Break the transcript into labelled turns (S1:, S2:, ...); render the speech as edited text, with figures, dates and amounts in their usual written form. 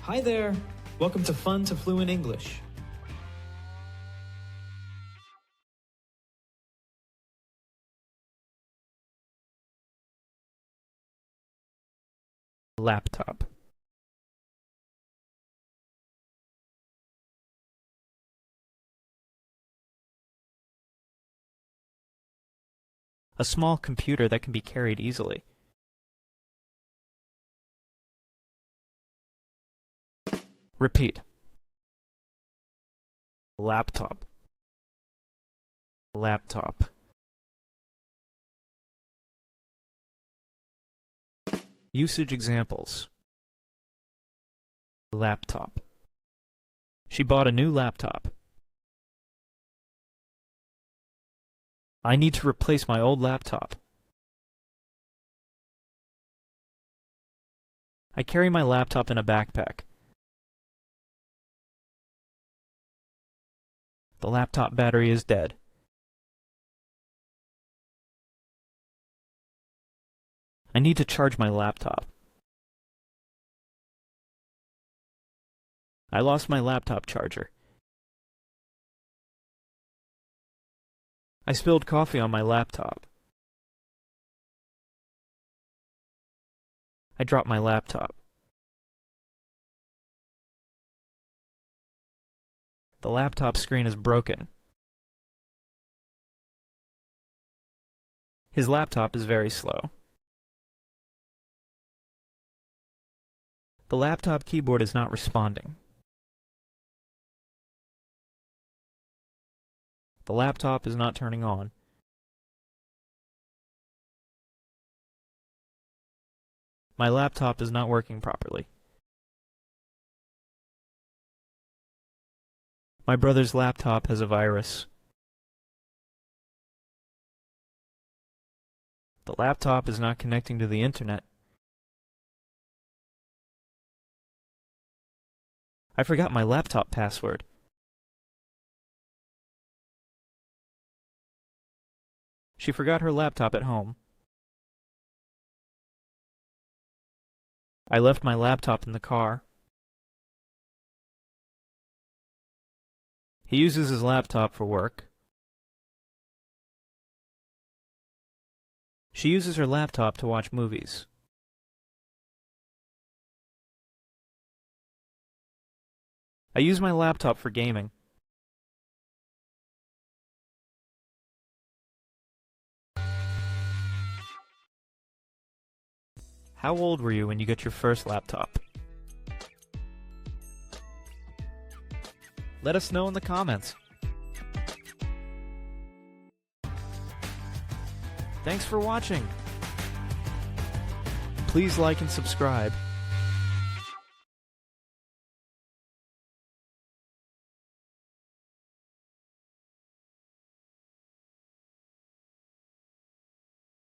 S1: Hi there! Welcome to Fun to Fluent English.
S2: Laptop. A small computer that can be carried easily. Repeat. Laptop. Laptop. Usage examples. Laptop. She bought a new laptop. I need to replace my old laptop. I carry my laptop in a backpack. The laptop battery is dead. I need to charge my laptop. I lost my laptop charger. I spilled coffee on my laptop. I dropped my laptop. The laptop screen is broken. His laptop is very slow. The laptop keyboard is not responding. The laptop is not turning on. My laptop is not working properly. My brother's laptop has a virus. The laptop is not connecting to the internet. I forgot my laptop password. She forgot her laptop at home. I left my laptop in the car. He uses his laptop for work. She uses her laptop to watch movies. I use my laptop for gaming. How old were you when you got your first laptop? Let us know in the comments. Thanks for watching. Please like and subscribe.